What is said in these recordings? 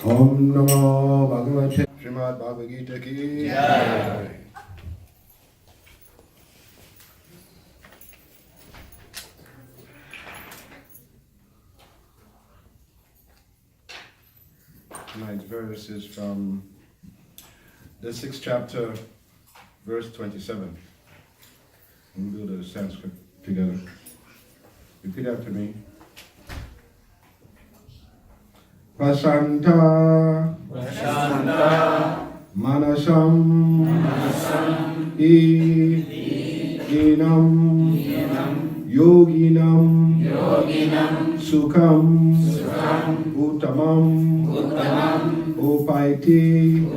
Om Namo Bhagavate Srimad Bhagavad Gita ki Jai. Tonight's verse is from the 6th chapter, verse 27. We'll do the Sanskrit together. Repeat after me. Prasanta Manasam Inam Yoginam Sukham Uttamam Upaiti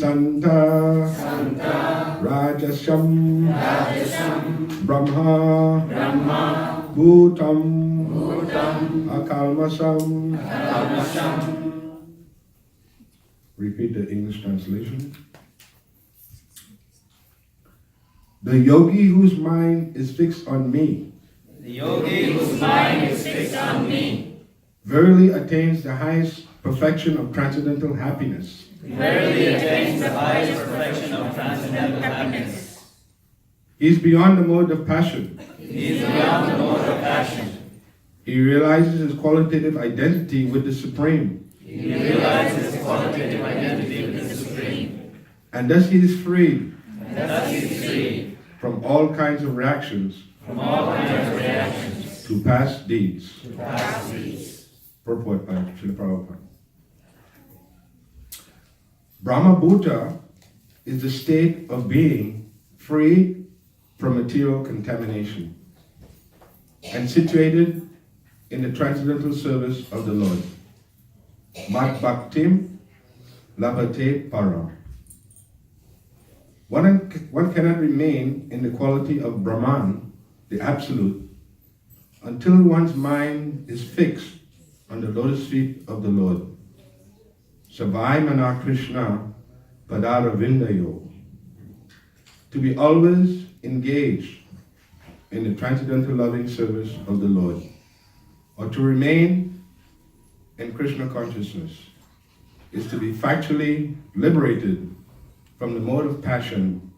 Santa Rajasam Brahma Bhutam Akalmasam. Repeat the English translation. The yogi whose mind is fixed on me. The yogi whose mind is fixed on me. Verily attains the highest perfection of transcendental happiness. Verily attains the highest perfection of transcendental happiness. He is beyond the mode of passion. He is beyond the mode of passion. He realizes his qualitative identity with the Supreme. He realizes his qualitative identity with the Supreme. And thus he is freed And thus he is free from all kinds of reactions from all kinds of reactions to past deeds. to past deeds. Purport by Srila Prabhupada. Brahma Bhuta is the state of being free from material contamination and situated in the transcendental service of the Lord. Mat Bhaktim Labhate Param. One cannot remain in the quality of Brahman, the Absolute, until one's mind is fixed on the lotus feet of the Lord. Savai Mana Krishna Padara Vindayo. To be always engaged in the transcendental loving service of the Lord, or to remain in Krishna consciousness, is to be factually liberated from the mode of passion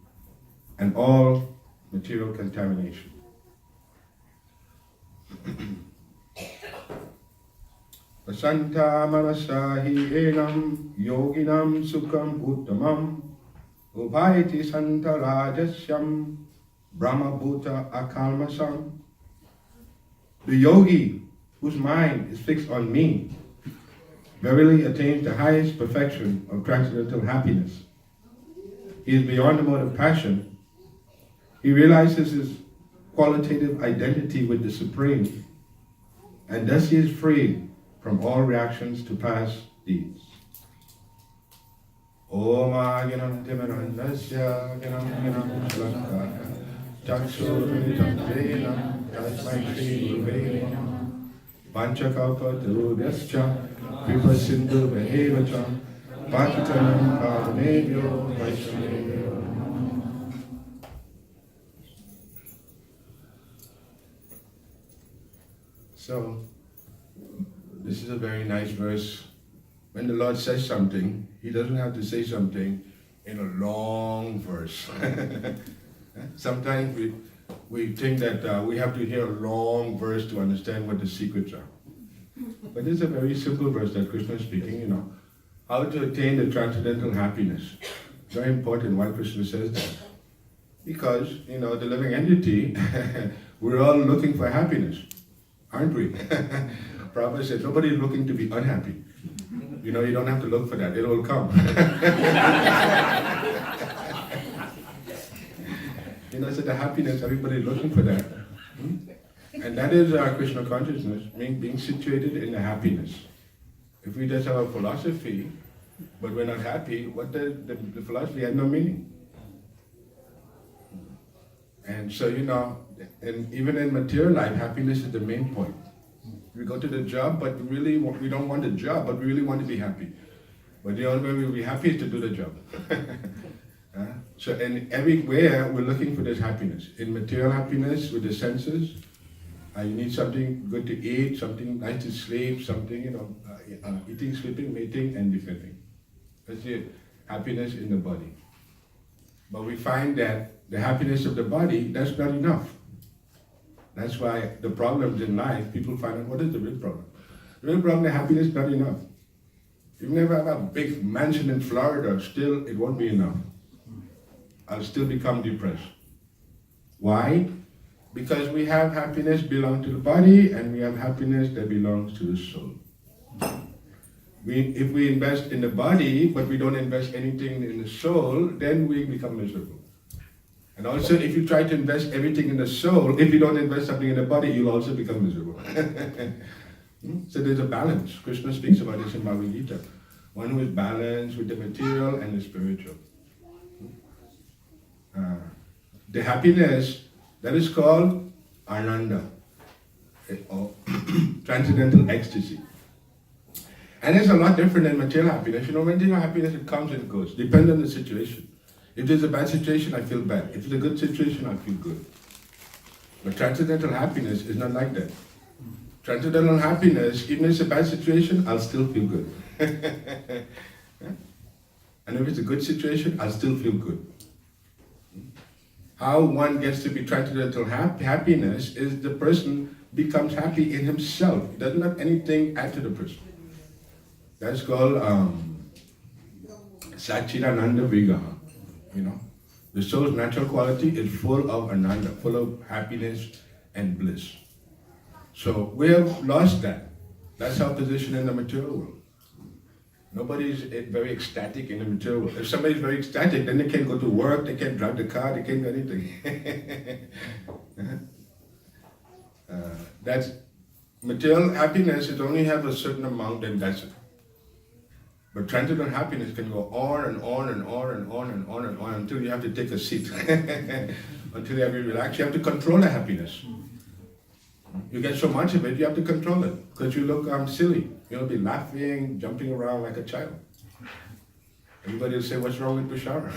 and all material contamination. Vasanta manasahi enam yoginam sukham uttamam upayati santa rajasyam brahma bhuta akalmasam. The yogi whose mind is fixed on me verily attains the highest perfection of transcendental happiness. He is beyond the mode of passion. He realizes his qualitative identity with the Supreme, and thus he is free from all reactions to past deeds. Om Aginam Timanandasya Ginam Ginam Shalakaya Chakshurunitam Jnanam Tasmai Shri Guruve Namah Panchakalpatarubhyascha Kripa Sindhu Bhavevacha Patitanam Pavanebhyo Vaishnavebhyo Namah. So, this is a very nice verse. When the Lord says something, He doesn't have to say something in a long verse. Sometimes we think that we have to hear a long verse to understand what the secrets are. But this is a very simple verse that Krishna is speaking, how to attain the transcendental happiness. Very important why Krishna says that. Because, the living entity, we're all looking for happiness, aren't we? Prabhupada said, nobody is looking to be unhappy. You don't have to look for that, it will come. So the happiness, everybody is looking for that. And that is our Krishna consciousness, being situated in the happiness. If we just have a philosophy, but we're not happy, what the philosophy had no meaning. And so, and even in material life, happiness is the main point. We go to the job, but we don't want the job, but we really want to be happy. But the only way we'll be happy is to do the job. So, and everywhere we're looking for this happiness. In material happiness, with the senses, you need something good to eat, something nice to sleep, something, eating, sleeping, mating, and defending. That's the happiness in the body. But we find that the happiness of the body, that's not enough. That's why the problems in life, people find out what is the real problem. The real problem, the happiness is not enough. If you never have a big mansion in Florida, still it won't be enough. I'll still become depressed. Why? Because we have happiness belong to the body and we have happiness that belongs to the soul. If we invest in the body, but we don't invest anything in the soul, then we become miserable. And also, if you try to invest everything in the soul, if you don't invest something in the body, you'll also become miserable. So there's a balance. Krishna speaks about this in Bhagavad Gita. One who is balanced with the material and the spiritual. The happiness, that is called Ananda, or transcendental ecstasy. And it's a lot different than material happiness. Material happiness, it comes and goes, depends on the situation. If there's a bad situation, I feel bad. If it's a good situation, I feel good. But transcendental happiness is not like that. Transcendental happiness, even if it's a bad situation, I'll still feel good. And if it's a good situation, I'll still feel good. How one gets to be transcendental happiness is the person becomes happy in himself. He doesn't have anything add to the person. That's called Satchidananda Vigraha. The soul's natural quality is full of ananda, full of happiness and bliss. So we have lost that. That's our position in the material world. Nobody's very ecstatic in the material world. If somebody's very ecstatic, then they can't go to work, they can't drive the car, they can't do anything. That's material happiness. It only have a certain amount, and that's it. But transcendental happiness can go on and on and on and on and on and on until you have to take a seat. Until you have to relax. You have to control the happiness. You get so much of it, you have to control it. Because you look silly. You'll be laughing, jumping around like a child. Everybody will say, what's wrong with Bhushara?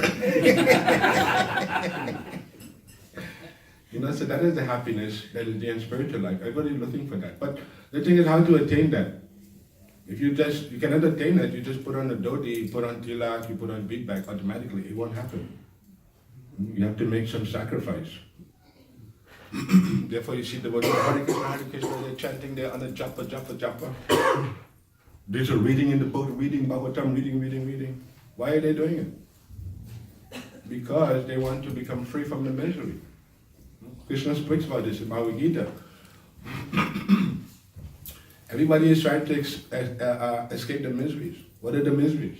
So that is the happiness that is there in spiritual life. Everybody's looking for that. But the thing is how to attain that. If you cannot attain that, you just put on a dhoti, you put on tilak, you put on beadbag, automatically, it won't happen. You have to make some sacrifice. Therefore you see the word Hare Krishna, they're chanting there on the japa, japa, japa. These are reading in the book, reading Bhagavatam, reading. Why are they doing it? Because they want to become free from the misery. Krishna speaks about this in Bhagavad Gita. Everybody is trying to escape the miseries. What are the miseries?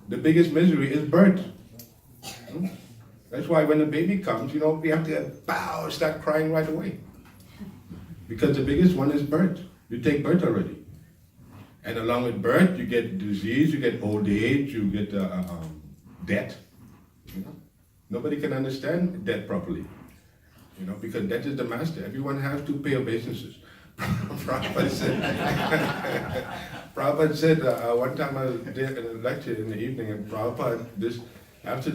The biggest misery is birth. That's why when the baby comes, we have to start crying right away. Because the biggest one is birth. You take birth already. And along with birth, you get disease, you get old age, you get death. Nobody can understand death properly. Because death is the master. Everyone has to pay obeisances. Prabhupada said, one time I was there in a lecture in the evening, and Prabhupada, after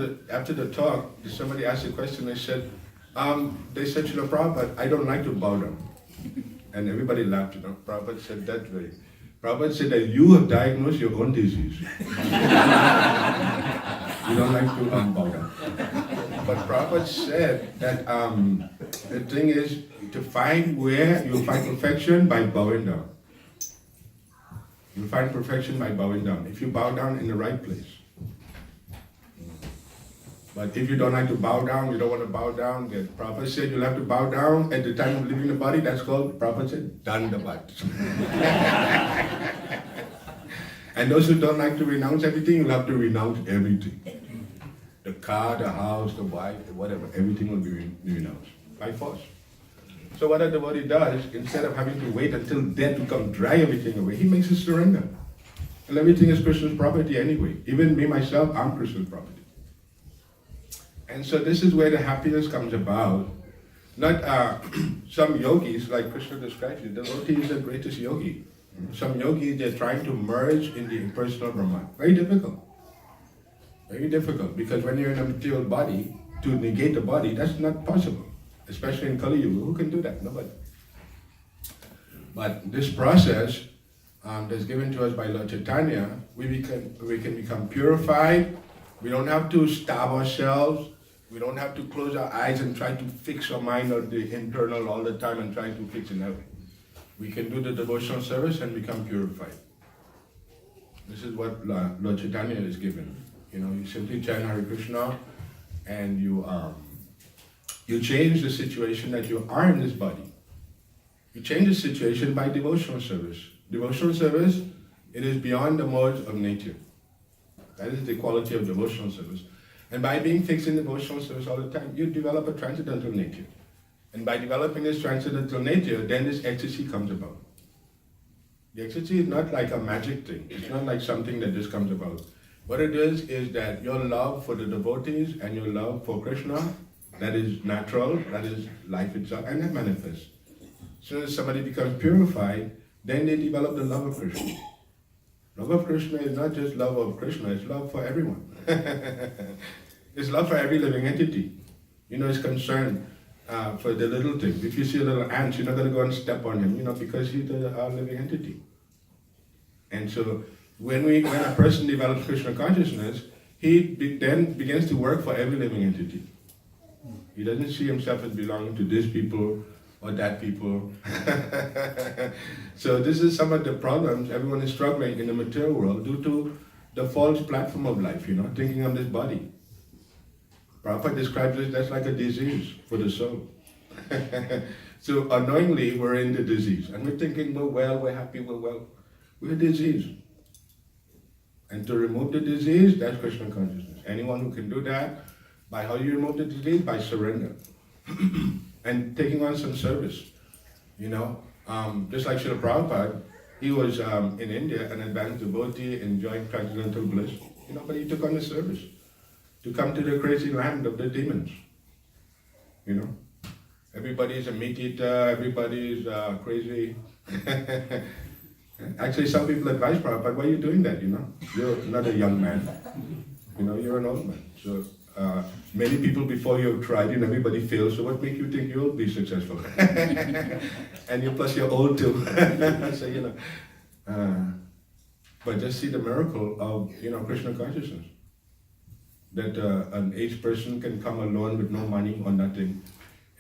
the talk, somebody asked a question. They said, Srila Prabhupada, I don't like to bow down. And everybody laughed. Prabhupada said that way. Prabhupada said that you have diagnosed your own disease. You don't like to bow down. But Prabhupada said that the thing is to find where you find perfection by bowing down. You find perfection by bowing down. If you bow down in the right place. But if you don't like to bow down, you don't want to bow down, the Prabhupada said you'll have to bow down at the time of leaving the body. That's called, Prabhupada said, dandavat. And those who don't like to renounce everything, you'll have to renounce everything. The car, the house, the wife, whatever, everything will be renounced by force. So what a devotee does, instead of having to wait until death to come dry everything away, he makes a surrender. And everything is Krishna's property anyway. Even me, myself, I'm Krishna's property. And so this is where the happiness comes about. Not some yogis, like Krishna describes it, the devotee is the greatest yogi. Some yogis, they're trying to merge in the impersonal Brahman. Very difficult. Very difficult, because when you're in a material body, to negate the body, that's not possible. Especially in Kali Yuga, who can do that? Nobody. But this process that's given to us by Lord Chaitanya, we can become purified. We don't have to starve ourselves. We don't have to close our eyes and try to fix our mind on the internal all the time and try to fix it out. We can do the devotional service and become purified. This is what Lord Chaitanya is given. You simply chant Hare Krishna and you change the situation that you are in this body. You change the situation by devotional service. Devotional service, it is beyond the modes of nature. That is the quality of devotional service. And by being fixed in devotional service all the time, you develop a transcendental nature. And by developing this transcendental nature, then this ecstasy comes about. The ecstasy is not like a magic thing. It's not like something that just comes about. What it is that your love for the devotees and your love for Krishna, that is natural, that is life itself, and that manifests. As soon as somebody becomes purified, then they develop the love of Krishna. Love of Krishna is not just love of Krishna, it's love for everyone. It's love for every living entity. It's concern for the little thing. If you see a little ant, you're not going to go and step on him, because he's a living entity. And so when a person develops Krishna consciousness, he then begins to work for every living entity. He doesn't see himself as belonging to this people or that people. So this is some of the problems everyone is struggling in the material world due to the false platform of life, thinking of this body. Prabhupada describes it as like a disease for the soul. So unknowingly, we're in the disease. And we're thinking, we're well, we're happy, we're well. We're a disease. And to remove the disease, that's Krishna consciousness. Anyone who can do that, by how you remove the disease? By surrender. And taking on some service. Just like Srila Prabhupada, he was in India, an advanced devotee, enjoying transcendental bliss. But he took on the service to come to the crazy land of the demons. Everybody's a meat eater, everybody's crazy. Actually, some people advise Prabhupada, why are you doing that? You're not a young man. You're an old man. So many people before you have tried, everybody fails. So what makes you think you'll be successful? And you're old too. So but just see the miracle of Krishna consciousness. That an aged person can come alone with no money or nothing,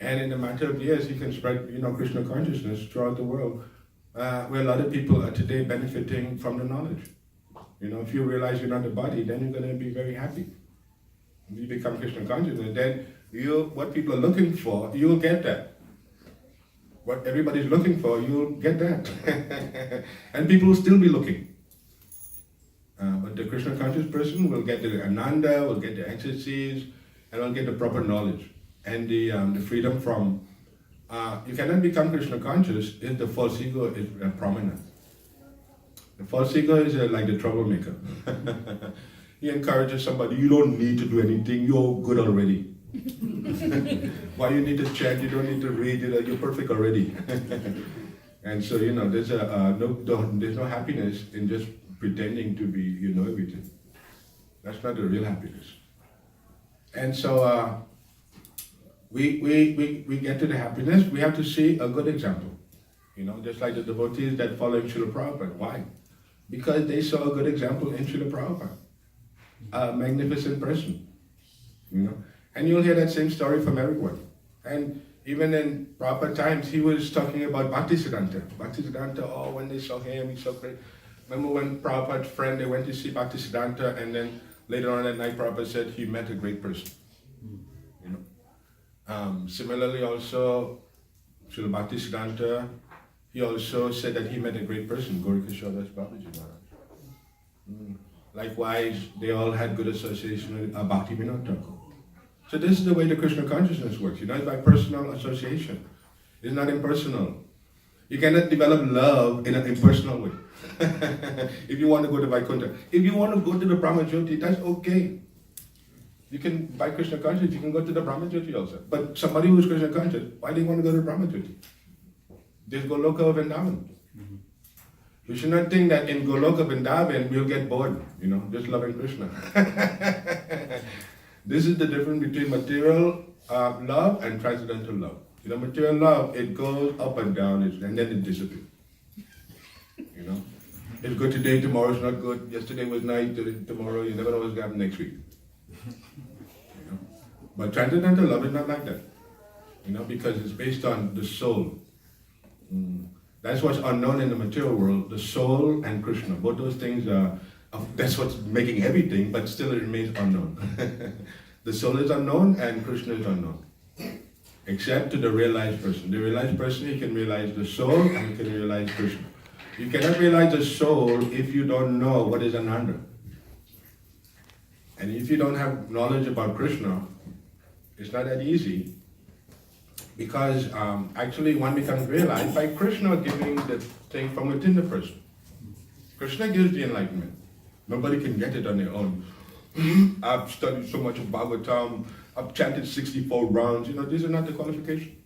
and in a matter of years he can spread Krishna consciousness throughout the world, where a lot of people are today benefiting from the knowledge. If you realize you're not the body, then you're going to be very happy. If you become Krishna consciousness, then what people are looking for, you'll get that. What everybody's looking for, you'll get that. And people will still be looking. But the Krishna conscious person will get the ananda, will get the ecstasies, and will get the proper knowledge. And the freedom from, you cannot become Krishna conscious if the false ego is prominent. The false ego is like the troublemaker. He encourages somebody, you don't need to do anything, you're good already. Why you need to chant, you don't need to read, you're perfect already. And so, there's no happiness in just pretending to be, everything. That's not the real happiness. And so, we get to the happiness, we have to see a good example. Just like the devotees that follow Srila Prabhupada. Why? Because they saw a good example in Srila Prabhupada. A magnificent person. And you'll hear that same story from everyone. And even in Prabhupada times, he was talking about Bhaktisiddhanta. Bhaktisiddhanta, when they saw him, he's so great. Remember when Prabhupada's friend, they went to see Bhaktisiddhanta, and then later on that night, Prabhupada said he met a great person. Similarly also, Srila Bhaktisiddhanta, he also said that he met a great person, Gaurikishore Das Babaji Maharaj. Likewise, they all had good association with Bhakti Vinod Thakur. So this is the way the Krishna consciousness works. It's by personal association. It's not impersonal. You cannot develop love in an impersonal way. If you want to go to Vaikuntha. If you want to go to the Brahmajyoti, that's okay. You can, by Krishna consciousness, you can go to the Brahmajyoti also. But somebody who is Krishna conscious, why do you want to go to the Brahmajyoti? Just Goloka or Vrindavan. You should not think that in Goloka Vrindavan we'll get bored, just loving Krishna. This is the difference between material love and transcendental love. Material love, it goes up and down, and then it disappears. It's good today, tomorrow is not good. Yesterday was nice, tomorrow, you never know what's going to happen next week. But transcendental love is not like that. Because it's based on the soul. That's what's unknown in the material world, the soul and Krishna. Both those things that's what's making everything, but still it remains unknown. The soul is unknown and Krishna is unknown. Except to the realized person. The realized person, he can realize the soul and he can realize Krishna. You cannot realize the soul if you don't know what is Ananda. And if you don't have knowledge about Krishna, it's not that easy. Because actually one becomes realized by Krishna giving the thing from within the person. Krishna gives the enlightenment. Nobody can get it on their own. I've studied so much of Bhagavatam, I've chanted 64 rounds. These are not the qualifications.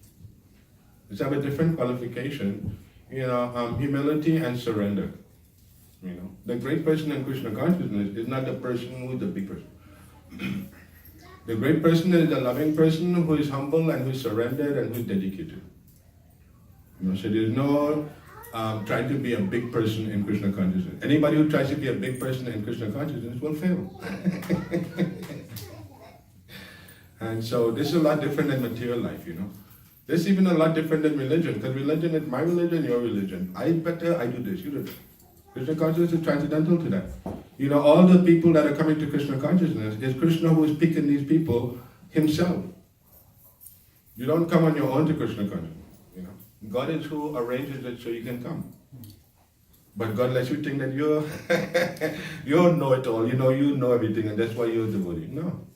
Let's have a different qualification. Humility and surrender. The great person in Krishna consciousness is not the person who is the big person. The great person is the loving person who is humble and who is surrendered and who is dedicated. So there's no trying to be a big person in Krishna consciousness. Anybody who tries to be a big person in Krishna consciousness will fail. And so this is a lot different than material life, This is even a lot different than religion, because religion is my religion, your religion. I do this, you do this. Krishna consciousness is transcendental to that. All the people that are coming to Krishna consciousness, is Krishna who is picking these people himself. You don't come on your own to Krishna consciousness. God is who arranges it so you can come. But God lets you think that you know it all. You know everything, and that's why you're a devotee. No.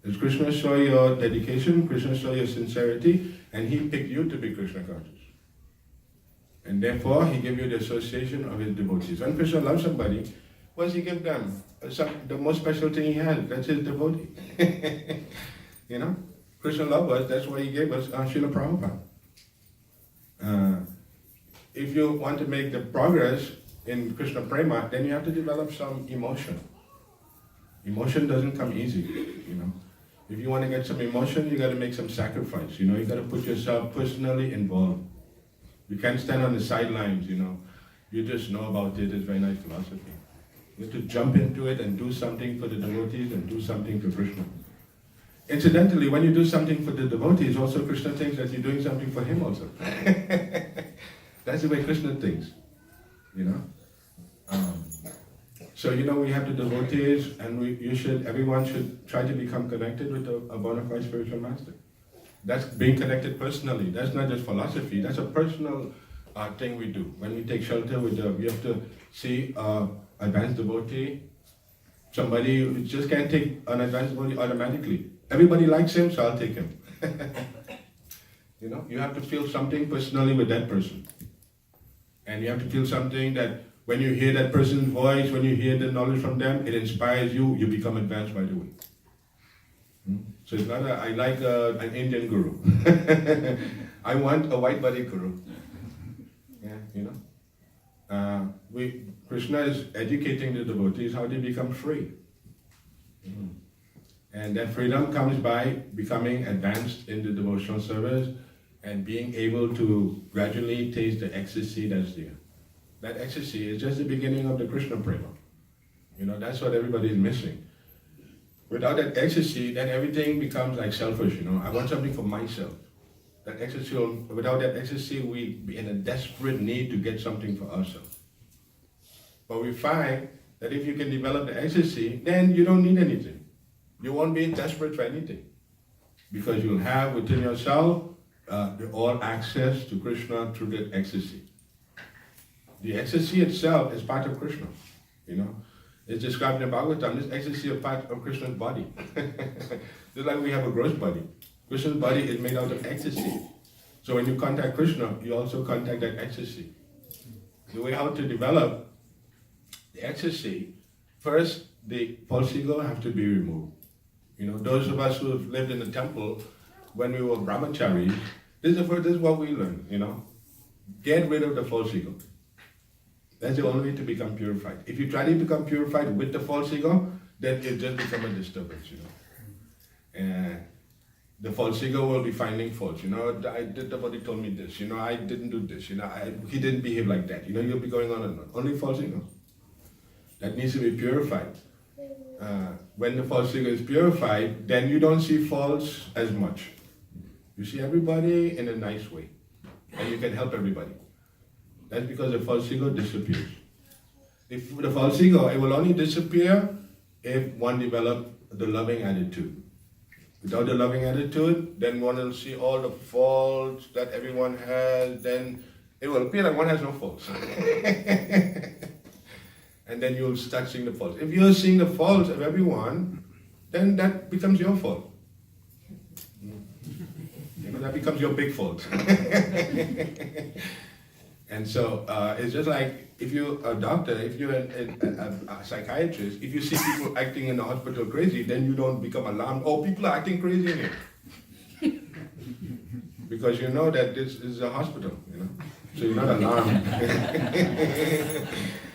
It's Krishna saw your dedication, Krishna saw your sincerity, and He picked you to be Krishna conscious. And therefore, He gave you the association of His devotees. When Krishna loves somebody, what does He give them? The most special thing He has, that's His devotee. Krishna loved us, that's why He gave us Srila Prabhupada. If you want to make the progress in Krishna Prema, then you have to develop some emotion. Emotion doesn't come easy, If you want to get some emotion, you got to make some sacrifice, You got to put yourself personally involved. You can't stand on the sidelines, You just know about it. It's very nice philosophy. You have to jump into it and do something for the devotees and do something for Krishna. Incidentally, when you do something for the devotees, also Krishna thinks that you're doing something for him also. That's the way Krishna thinks, So, we have the devotees, and everyone should try to become connected with a bona fide spiritual master. That's being connected personally. That's not just philosophy. That's a personal thing we do. When we take shelter, we have to see advanced devotee, somebody who just can't take an advanced devotee automatically. Everybody likes him, so I'll take him. You have to feel something personally with that person. And you have to feel something that when you hear that person's voice, when you hear the knowledge from them, it inspires you, you become advanced right away. So it's not I like an Indian guru. I want a white-body guru. Krishna is educating the devotees how to become free. And that freedom comes by becoming advanced in the devotional service and being able to gradually taste the ecstasy that's there. That ecstasy is just the beginning of the Krishna prema. That's what everybody is missing. Without that ecstasy, then everything becomes like selfish, I want something for myself. Without that ecstasy, we'd be in a desperate need to get something for ourselves. But we find that if you can develop the ecstasy, then you don't need anything. You won't be desperate for anything. Because you'll have within yourself all access to Krishna through that ecstasy. The ecstasy itself is part of Krishna, It's described in the Bhagavad Gita. This ecstasy is part of Krishna's body. Just like we have a gross body. Krishna's body is made out of ecstasy. So when you contact Krishna, you also contact that ecstasy. The way how to develop the ecstasy, first the false ego have to be removed. Those of us who have lived in the temple when we were brahmacharis, this is what we learned, Get rid of the false ego. That's the only way to become purified. If you try to become purified with the false ego, then it just becomes a disturbance, And the false ego will be finding faults. The devotee told me this, I didn't do this, he didn't behave like that. You'll be going on and on. Only false ego. That needs to be purified. When the false ego is purified, then you don't see faults as much. You see everybody in a nice way. And you can help everybody. That's because the false ego disappears. If the false ego, it will only disappear if one develops the loving attitude. Without the loving attitude, then one will see all the faults that everyone has, then it will appear like one has no faults. And then you'll start seeing the faults. If you're seeing the faults of everyone, then that becomes your fault. That becomes your big fault. And so it's just like if you're a doctor, if you're a psychiatrist, if you see people acting in the hospital crazy, then you don't become alarmed. Oh, people are acting crazy in here. Because you know that this is a hospital, so you're not alarmed.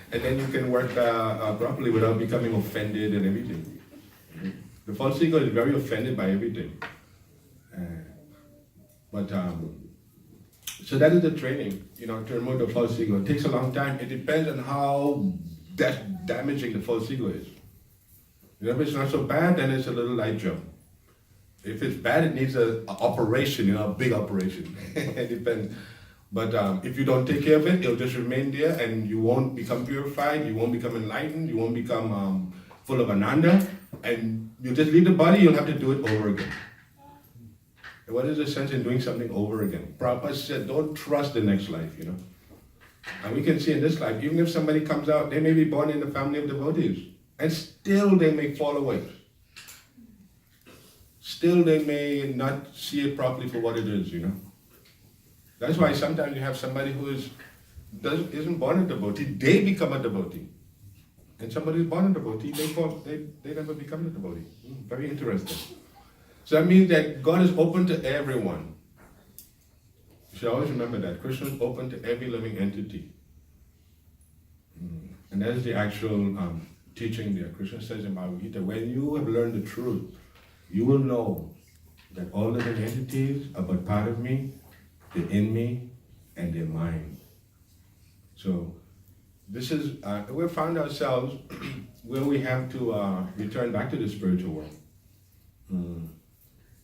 And then you can work properly without becoming offended and everything. The false ego is very offended by everything. So that is the training, to remove the false ego. It takes a long time. It depends on how damaging the false ego is. If it's not so bad, then it's a little light jump. If it's bad, it needs an operation, a big operation. It depends. But if you don't take care of it, it'll just remain there, and you won't become purified, you won't become enlightened, you won't become full of ananda, and you just leave the body, you'll have to do it over again. And what is the sense in doing something over again? Prabhupada said, don't trust the next life, And we can see in this life, even if somebody comes out, they may be born in the family of devotees, and still they may fall away. Still they may not see it properly for what it is, That's why sometimes you have somebody who isn't born a devotee, they become a devotee. And somebody who's born a devotee, they never become a devotee. Very interesting. So that means that God is open to everyone. You should always remember that. Krishna is open to every living entity. And that is the actual teaching there. Krishna says in Bhagavad Gita, when you have learned the truth, you will know that all living entities are but part of me, they're in me, and they're mine. So this is, we found ourselves where we have to return back to the spiritual world.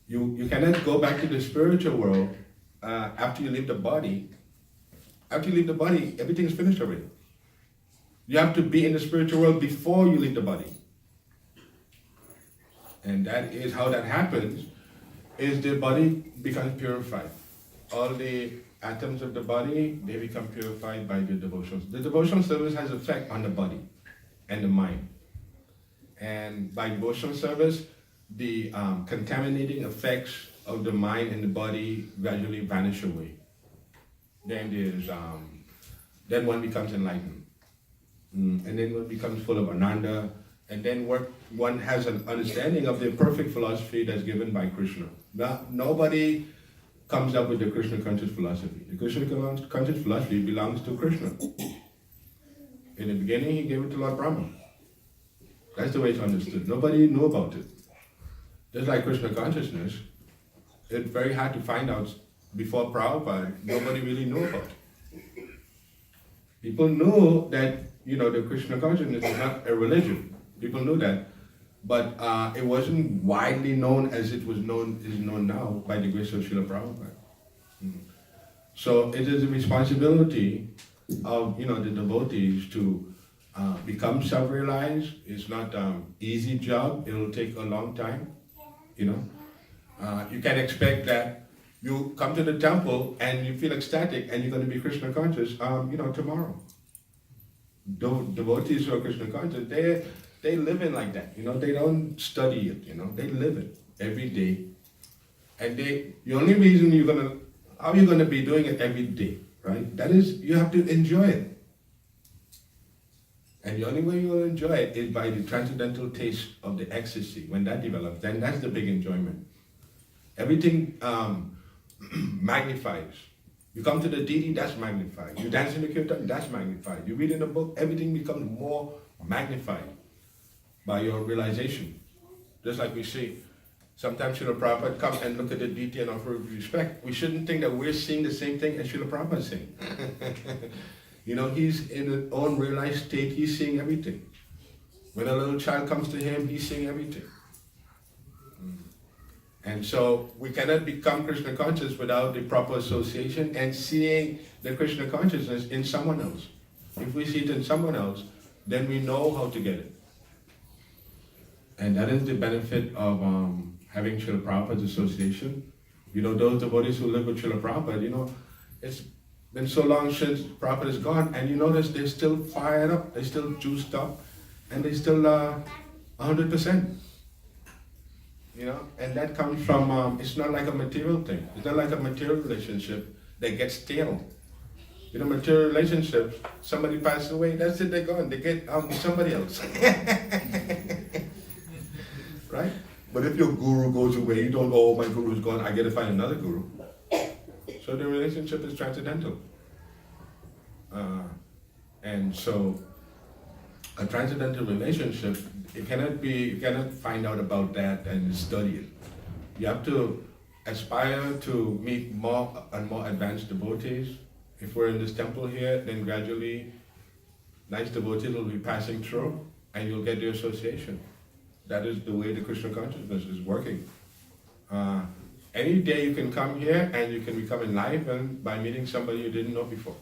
You cannot go back to the spiritual world after you leave the body. After you leave the body, everything is finished already. You have to be in the spiritual world before you leave the body. And that is how that happens, is the body becomes purified. All the atoms of the body, they become purified by the devotional. The devotional service has effect on the body and the mind. And by devotional service, the contaminating effects of the mind and the body gradually vanish away. Then one becomes enlightened. And then one becomes full of ananda. And then one has an understanding of the perfect philosophy that's given by Krishna. Now, nobody comes up with the Krishna conscious philosophy. The Krishna conscious philosophy belongs to Krishna. In the beginning, he gave it to Lord Brahma. That's the way it's understood. Nobody knew about it. Just like Krishna consciousness, it's very hard to find out before Prabhupada. Nobody really knew about it. People knew that, the Krishna consciousness is not a religion. People knew that. But it wasn't widely known as it is known now by the grace of Srila Prabhupada. So it is a responsibility of the devotees to become self-realized. It's not an easy job. It will take a long time. You can expect that you come to the temple and you feel ecstatic and you're going to be Krishna conscious. Tomorrow. Devotees who are Krishna conscious, they live in like that, they don't study it, they live it every day. And the only reason how you're gonna be doing it every day, right? That is, you have to enjoy it. And the only way you'll enjoy it is by the transcendental taste of the ecstasy. When that develops, then that's the big enjoyment. Everything magnifies. You come to the deity, that's magnified. You dance in the kirtan, that's magnified. You read in a book, everything becomes more magnified by your realization. Just like we see, sometimes Srila Prabhupada come and look at the deity and offer respect. We shouldn't think that we're seeing the same thing as Srila Prabhupada is seeing. He's in his own realized state, he's seeing everything. When a little child comes to him, he's seeing everything. And so we cannot become Krishna conscious without the proper association and seeing the Krishna consciousness in someone else. If we see it in someone else, then we know how to get it. And that is the benefit of having Srila Prabhupada's association. Those devotees who live with Srila Prabhupada, it's been so long since Prabhupada is gone, and you notice they're still fired up, they're still juiced up, and they're still 100%. And that comes from, it's not like a material thing. It's not like a material relationship that gets stale. Material relationships, somebody passes away, that's it, they're gone. They get somebody else. Right? But if your guru goes away, you don't go, oh, my guru's gone, I got to find another guru. So the relationship is transcendental. And so a transcendental relationship, you cannot find out about that and study it. You have to aspire to meet more and more advanced devotees. If we're in this temple here, then gradually nice devotees will be passing through and you'll get the association. That is the way the Krishna consciousness is working. Any day you can come here and you can become enlightened by meeting somebody you didn't know before.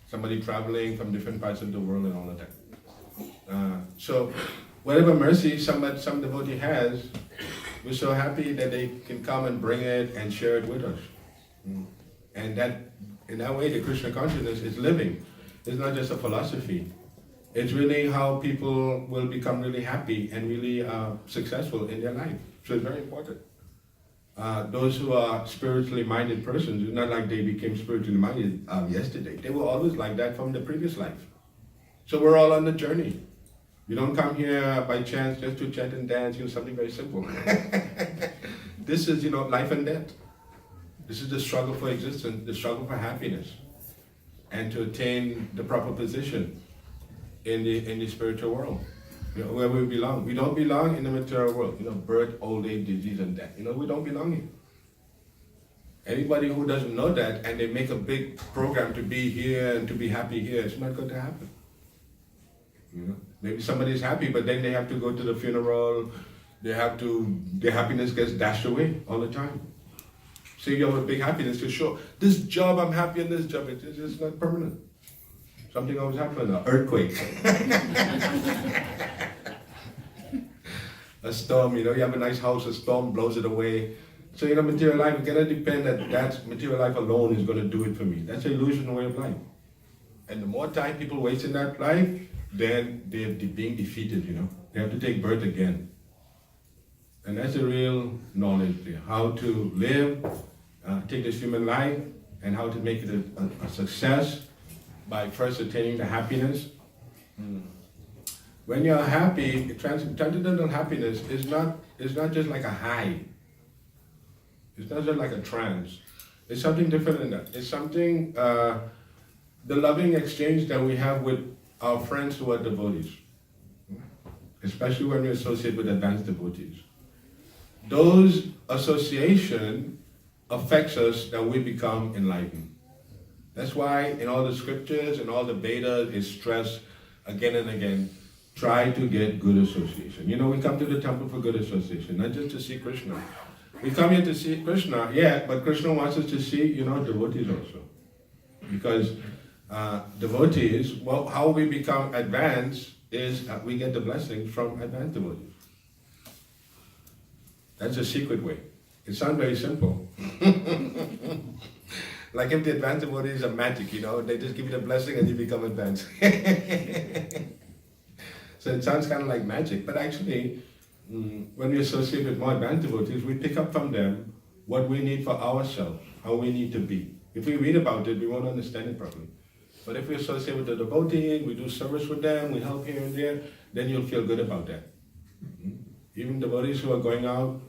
Somebody traveling from different parts of the world and all of that. So whatever mercy some devotee has, we're so happy that they can come and bring it and share it with us. And that, in that way, the Krishna consciousness is living. It's not just a philosophy. It's really how people will become really happy and really successful in their life. So it's very important. Those who are spiritually minded persons, it's not like they became spiritually minded yesterday. They were always like that from the previous life. So we're all on the journey. You don't come here by chance just to chant and dance, something very simple. This is, life and death. This is the struggle for existence, the struggle for happiness, and to attain the proper position in the spiritual world, where we belong. We don't belong in the material world, birth, old age, disease, and death. We don't belong here. Anybody who doesn't know that and they make a big program to be here and to be happy here, it's not going to happen. Maybe somebody's happy, but then they have to go to the funeral. Their happiness gets dashed away all the time. So you have a big happiness to show. This job, I'm happy in this job. It's not permanent. Something always happens, an earthquake. A storm, you have a nice house, a storm blows it away. So, material life, we cannot depend that material life alone is going to do it for me. That's an illusional way of life. And the more time people waste in that life, then they're being defeated, They have to take birth again. And that's the real knowledge there. How to live, take this human life, and how to make it a success by first attaining the happiness. When you're happy, transcendental happiness is not just like a high. It's not just like a trance. It's something different than that. It's something, the loving exchange that we have with our friends who are devotees, especially when we associate with advanced devotees. Those association affects us that we become enlightened. That's why in all the scriptures and all the Vedas is stressed again and again, try to get good association. We come to the temple for good association, not just to see Krishna. We come here to see Krishna, but Krishna wants us to see, devotees also. Because devotees, how we become advanced is we get the blessings from advanced devotees. That's a secret way. It sounds very simple. Like if the advanced devotees are magic, they just give you the blessing and you become advanced. So it sounds kind of like magic, but actually, when we associate with more advanced devotees, we pick up from them what we need for ourselves, how we need to be. If we read about it, we won't understand it properly. But if we associate with the devotees, we do service with them, we help here and there, then you'll feel good about that. Even devotees who are going out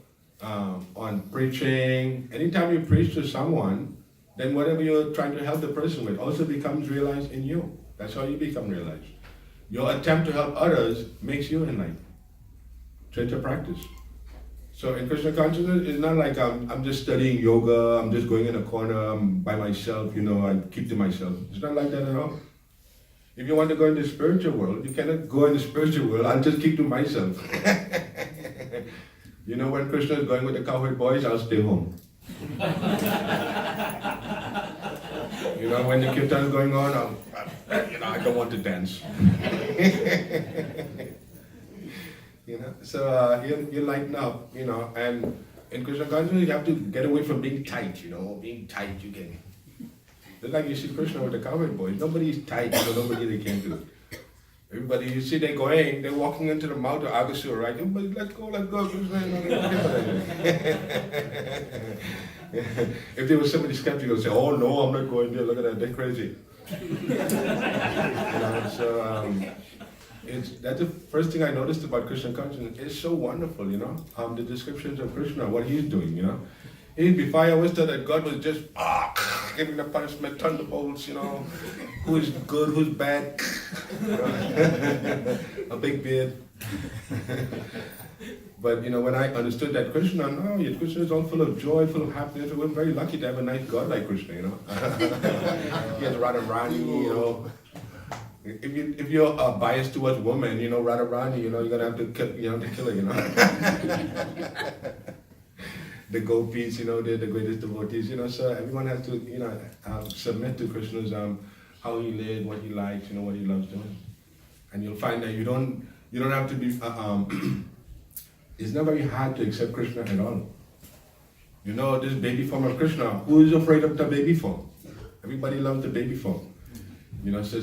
on preaching, anytime you preach to someone, then whatever you're trying to help the person with also becomes realized in you. That's how you become realized. Your attempt to help others makes you enlightened. So it's a practice. So in Krishna consciousness, it's not like I'm just studying yoga, I'm just going in a corner by myself, I keep to myself. It's not like that at all. If you want to go in the spiritual world, you cannot go in the spiritual world, I'll just keep to myself. When Krishna is going with the cowherd boys, I'll stay home. When the kirtan is going on, I don't want to dance. So you lighten up, and in Krishna consciousness you have to get away from being tight, being tight you can. Just like you see Krishna with the cowherd boys, nobody is tight, nobody they can't do. Everybody, you see they're walking into the mouth of Agasura, right? Everybody, let's go, Krishna. If there was somebody skeptical, say, oh no, I'm not going there, look at that, they're crazy. That's the first thing I noticed about Krishna consciousness. It's so wonderful, the descriptions of Krishna, what he's doing, Before I always thought that God was just giving the punishment, thunderbolts, who is good, who's bad, a big beard. But when I understood that Krishna is all full of joy, full of happiness. We're very lucky to have a nice God like Krishna, He has Radharani, If you're biased towards women, Radharani, you're gonna have to kill her, The gopis, they're the greatest devotees, so everyone has to, submit to Krishna's, how he lived, what he likes, what he loves doing. And you'll find that you don't You don't have to be, it's not very hard to accept Krishna at all. You know, this baby form of Krishna, who is afraid of the baby form? Everybody loves the baby form. You know, so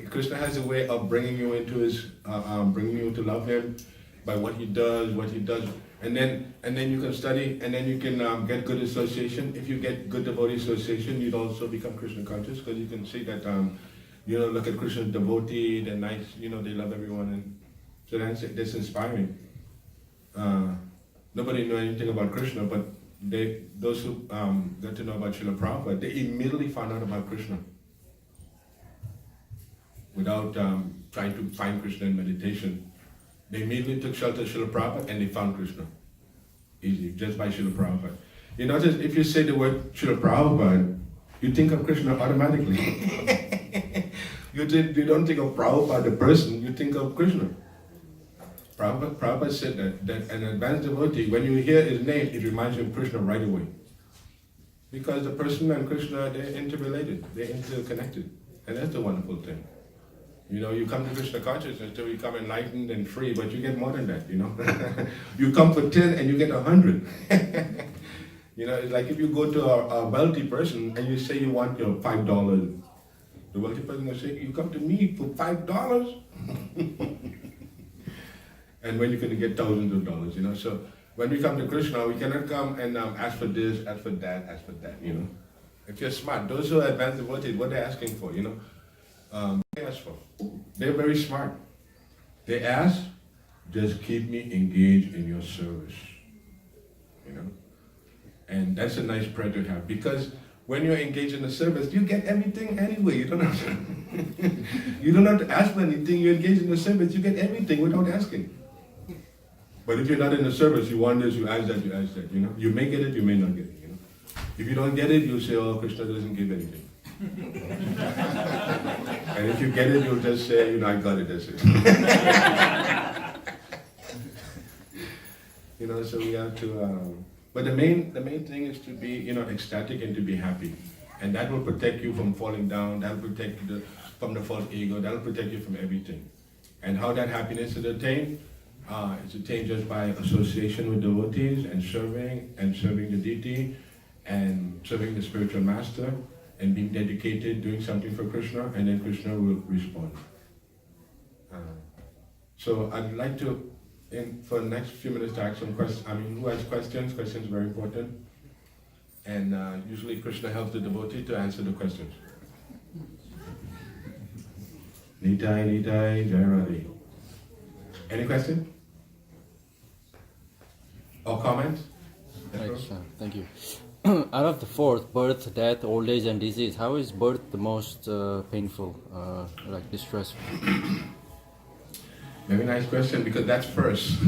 Krishna has a way of bringing you into his, bringing you to love him by what he does, and then you can study, and then you can get good association. If you get good devotee association, you'd also become Krishna conscious, because you can see that, you know, look at Krishna's devotee, they're nice, you know, they love everyone, and so that's inspiring. Nobody knew anything about Krishna, but those who got to know about Srila Prabhupada, they immediately found out about Krishna without trying to find Krishna in meditation. They immediately took shelter of Srila Prabhupada and they found Krishna. Easy, just by Srila Prabhupada. You notice if you say the word Srila Prabhupada, you think of Krishna automatically. You don't think of Prabhupada the person, you think of Krishna. Prabhupada said that an advanced devotee, when you hear his name, it reminds you of Krishna right away. Because the person and Krishna, they're interrelated, they're interconnected. And that's the wonderful thing. You know, you come to Krishna consciousness to become enlightened and free, but you get more than that, you know. You come for 10 and you get 100. You know, it's like if you go to a wealthy person and you say you want your $5, the wealthy person will say, you come to me for $5? And when you can get thousands of dollars, you know. So when we come to Krishna, we cannot come and ask for this, ask for that, you know. If you're smart, those who are advanced devotees, what they're asking for, you know. They ask for. They're very smart. They ask, just keep me engaged in your service, you know. And that's a nice prayer to have, because when you're engaged in the service, you get everything anyway. You don't have to, you don't have to ask for anything. You engage in the service, you get everything without asking. But if you're not in the service, you want this, you ask that, you know. You may get it, you may not get it, you know. If you don't get it, you'll say, oh, Krishna doesn't give anything. And if you get it, you'll just say, you know, I got it, that's it. You know, so we have to, but the main thing is to be, you know, ecstatic and to be happy. And that will protect you from falling down, that will protect you from the false ego, that will protect you from everything. And how that happiness is attained? It's attained just by association with devotees and serving the deity and serving the spiritual master and being dedicated, doing something for Krishna, and then Krishna will respond. So I'd like to, for the next few minutes, to ask some questions. I mean, who has questions? Questions are very important. And usually Krishna helps the devotee to answer the questions. Nitai, Nitai, Jai Radhe. Any question? Or comments? Right, thank you. Out of the fourth, birth, death, old age and disease, how is birth the most painful, like distressful? Very nice question, because that's first.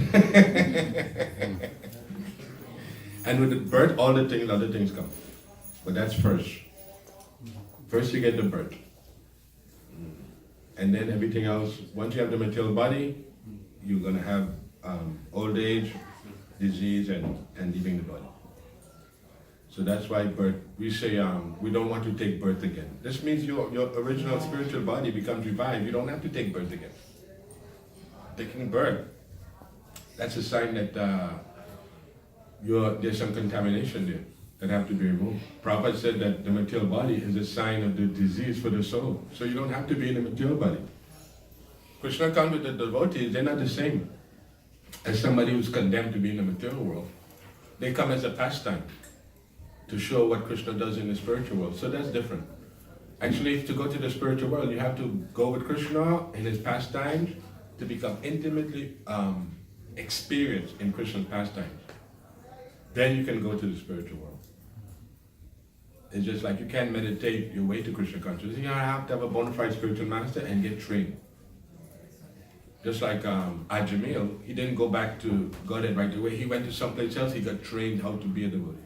And with the birth, all the things, other things come. But that's first. First you get the birth. And then everything else, once you have the material body, you're going to have old age, disease, and leaving the body. So that's why birth, we say we don't want to take birth again. This means your original spiritual body becomes revived. You don't have to take birth again. Taking birth, that's a sign that there's some contamination there that have to be removed. Prabhupada said that the material body is a sign of the disease for the soul. So you don't have to be in the material body. Krishna comes with the devotees, they're not the same as somebody who's condemned to be in the material world. They come as a pastime to show what Krishna does in the spiritual world. So that's different. Actually, to go to the spiritual world, you have to go with Krishna in his pastimes to become intimately experienced in Krishna's pastimes. Then you can go to the spiritual world. It's just like you can't meditate your way to Krishna consciousness. You have to have a bona fide spiritual master and get trained. Just like Ajamil, he didn't go back to Godhead right away. He went to someplace else, he got trained how to be a devotee.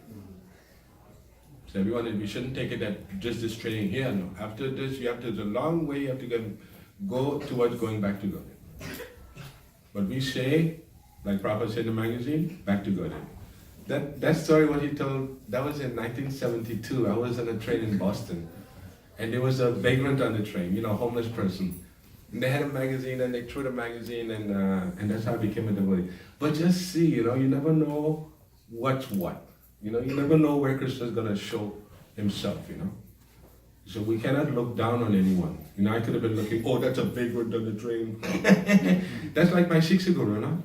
So everyone, we shouldn't take it that just this training here, no. After this, there's a long way you have to go towards going back to Godhead. But we say, like Prabhupada said in the magazine, back to Godhead. That story, what he told, that was in 1972. I was on a train in Boston. And there was a vagrant on the train, a homeless person. And they had a magazine and they threw the magazine and that's how I became a devotee. But just see, you never know what's what. You never know where Krishna is going to show himself, So we cannot look down on anyone. I could have been looking, oh, that's a vagrant on the train. That's like my Sikh guru, no?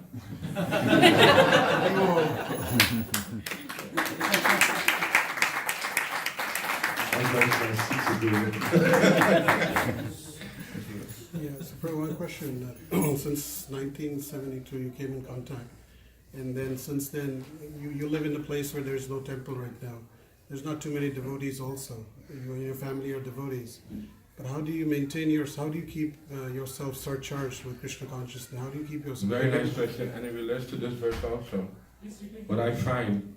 So for one question, since 1972 you came in contact, and then since then you live in a place where there's no temple right now. There's not too many devotees also. You and your family are devotees. But how do you maintain how do you keep yourself surcharged with Krishna consciousness? How do you keep yourself? Very nice question, and it relates to this verse also. What I find,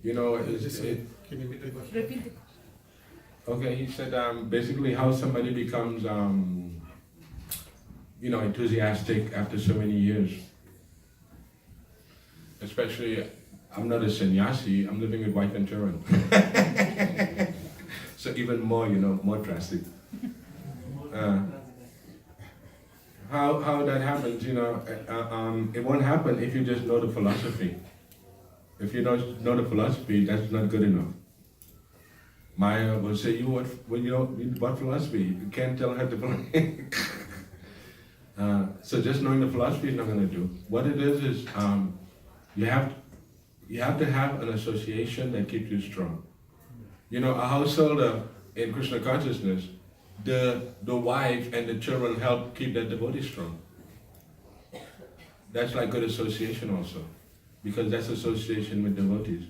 is Can you repeat that? Okay, he said basically how somebody becomes, enthusiastic after so many years. Especially, I'm not a sannyasi, I'm living with wife and children. So even more, more drastic. How that happens, it won't happen if you just know the philosophy. If you don't know the philosophy, that's not good enough. Maya will say, what philosophy? You can't tell her to believe. So just knowing the philosophy is not going to do. What it is you have to have an association that keeps you strong. A householder in Krishna consciousness, the wife and the children help keep that devotee strong. That's like good association also, because that's association with devotees.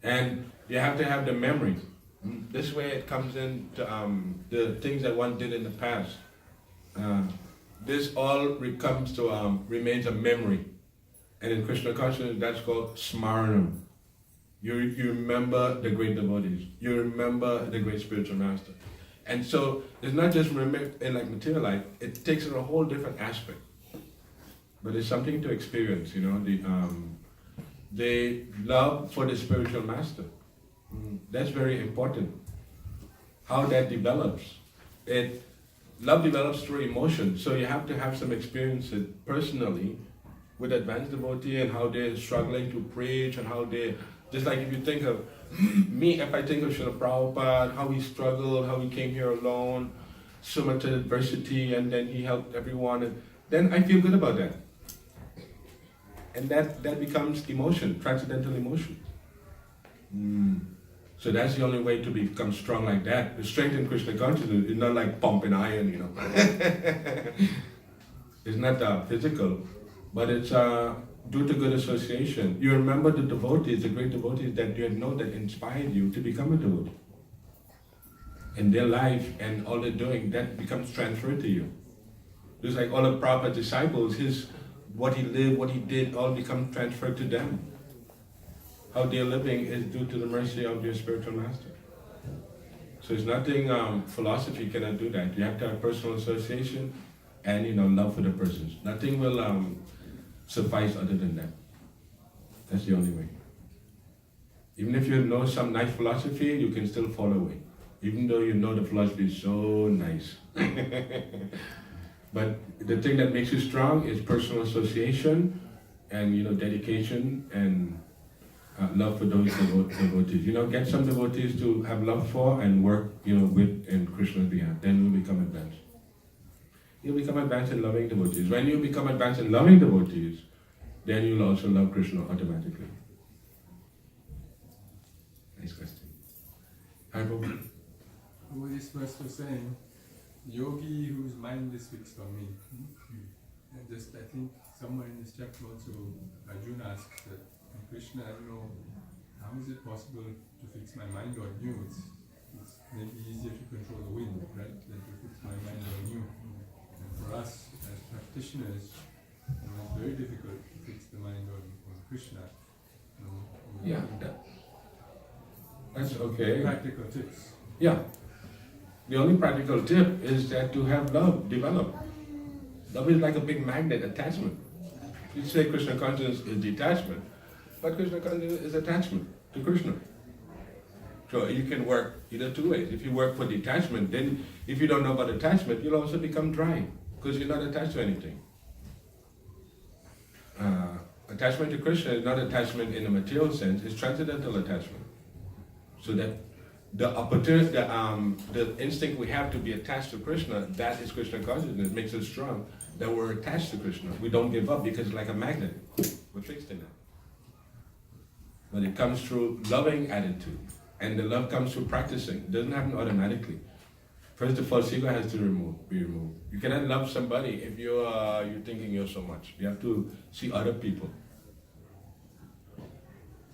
And you have to have the memory. This way it comes into the things that one did in the past. This all remains a memory. And in Krishna consciousness, that's called smaranam. You remember the great devotees. You remember the great spiritual master. And so it's not just remember in like material life, it takes it a whole different aspect. But it's something to experience, the love for the spiritual master. That's very important. How that develops. Love develops through emotion, so you have to have some experience personally with advanced devotee and how they're struggling to preach and how they, just like if you think of me, if I think of Srila Prabhupada, how he struggled, how he came here alone, so much adversity, and then he helped everyone, and then I feel good about that. And that becomes emotion, transcendental emotion. So that's the only way to become strong like that. The strength in Krishna consciousness is not like pumping iron, It's not physical, but it's due to good association. You remember the devotees, the great devotees that you know that inspired you to become a devotee. And their life and all they're doing, that becomes transferred to you. Just like all of Prabhupada's disciples, what he lived, what he did, all becomes transferred to them. How they're living is due to the mercy of their spiritual master. So it's nothing, philosophy cannot do that. You have to have personal association and love for the persons. Nothing will suffice other than that. That's the only way. Even if you know some nice philosophy, you can still fall away. Even though you know the philosophy is so nice. But the thing that makes you strong is personal association and dedication and love for those devotees. Get some devotees to have love for and work, with in Krishna's behalf. Then you'll become advanced. You'll become advanced in loving devotees. When you become advanced in loving devotees, then you'll also love Krishna automatically. Nice question. Hi, Bob. What this verse was saying, yogi whose mind is fixed on me. And I think somewhere in this chapter also, Arjuna asks that, Krishna, I don't know, how is it possible to fix my mind on you? It's maybe easier to control the wind, right, than to fix my mind on you. And for us, as practitioners, it's very difficult to fix the mind on Krishna. Yeah, that's okay. Practical tips. Yeah. The only practical tip is that to have love develop. Love is like a big magnet attachment. You say Krishna consciousness is detachment, but Krishna consciousness is attachment to Krishna. So you can work either two ways. If you work for detachment, then if you don't know about attachment, you'll also become dry because you're not attached to anything. Attachment to Krishna is not attachment in a material sense, it's transcendental attachment. So that the opportunity, the instinct we have to be attached to Krishna, that is Krishna consciousness, makes us strong, that we're attached to Krishna. We don't give up because it's like a magnet. We're fixed in that. But it comes through loving attitude. And the love comes through practicing. It doesn't happen automatically. First the false ego has to be removed. You cannot love somebody if you're thinking you're so much. You have to see other people.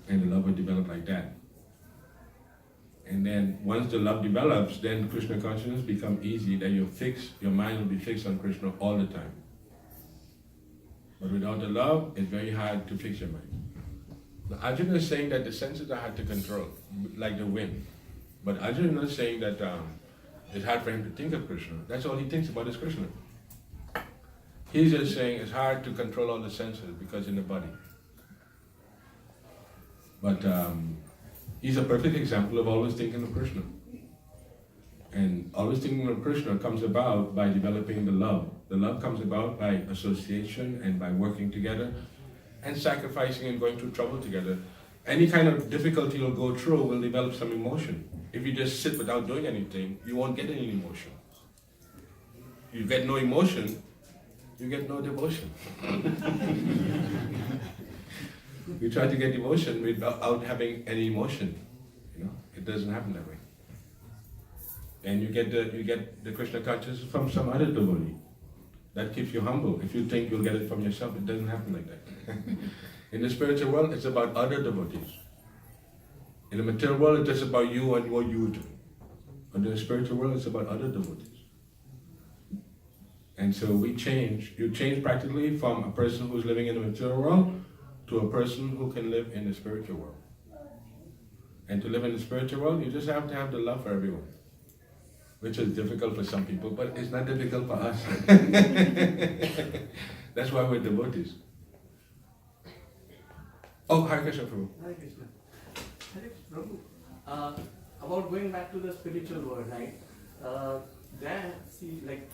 And the love will develop like that. And then once the love develops, then Krishna consciousness becomes easy, then your mind will be fixed on Krishna all the time. But without the love, it's very hard to fix your mind. Now, Arjuna is saying that the senses are hard to control, like the wind. But Arjuna is not saying that it's hard for him to think of Krishna. That's all he thinks about is Krishna. He's just saying it's hard to control all the senses because in the body. But he's a perfect example of always thinking of Krishna. And always thinking of Krishna comes about by developing the love. The love comes about by association and by working together and sacrificing and going through trouble together. Any kind of difficulty you'll go through will develop some emotion. If you just sit without doing anything, you won't get any emotion. You get no emotion, you get no devotion. You try to get devotion without having any emotion. It doesn't happen that way. And you get the Krishna consciousness from some other devotee. That keeps you humble. If you think you'll get it from yourself, it doesn't happen like that. In the spiritual world, it's about other devotees. In the material world, it's just about you and what you do. But in the spiritual world, it's about other devotees. And so you change practically from a person who's living in the material world to a person who can live in the spiritual world. And to live in the spiritual world, you just have to have the love for everyone. Which is difficult for some people, but it's not difficult for us. That's why we're devotees. Oh, Hare Krishna Prabhu. Hare Krishna. Hare Prabhu. About going back to the spiritual world, right? There, see, like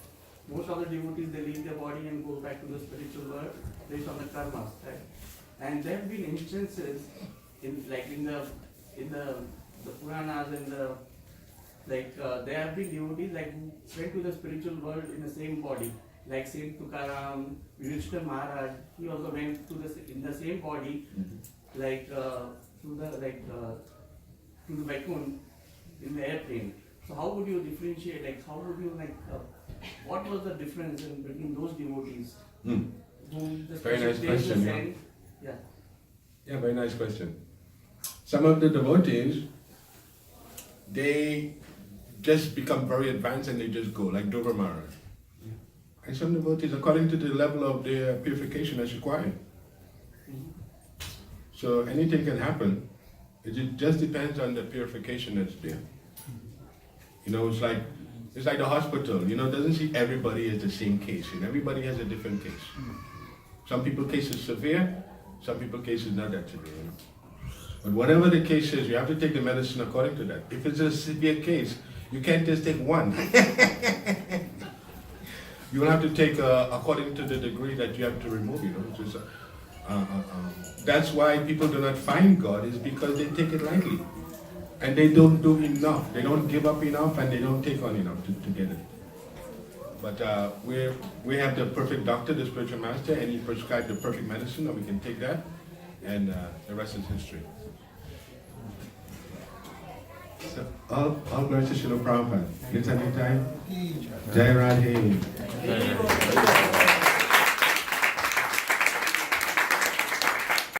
most of the devotees, they leave their body and go back to the spiritual world based on the karmas, right? And there have been instances in the Puranas and there have been devotees who went to the spiritual world in the same body, like Saint Tukaram, Yudhishthira Maharaj. He also went to in the same body, to the Vaikuntha in the airplane. So how would you differentiate? What was the difference between those devotees? Very nice question. Yeah. Yeah, very nice question. Some of the devotees, they just become very advanced and they just go, like Dhruva Maharaj. And some devotees, according to the level of their purification that's required. So anything can happen. It just depends on the purification that's there. It's like the hospital. Doesn't see everybody as the same case. Everybody has a different case. Some people's case is severe. Some people's case is not that severe. But whatever the case is, you have to take the medicine according to that. If it's a severe case, you can't just take one. You will have to take according to the degree that you have to remove. That's why people do not find God, is because they take it lightly. And they don't do enough. They don't give up enough and they don't take on enough to get it. But we have the perfect doctor, the spiritual master, and he prescribed the perfect medicine, and we can take that, and the rest is history. So, all glory to Srila Prabhupada. Good time. Jai Radhe.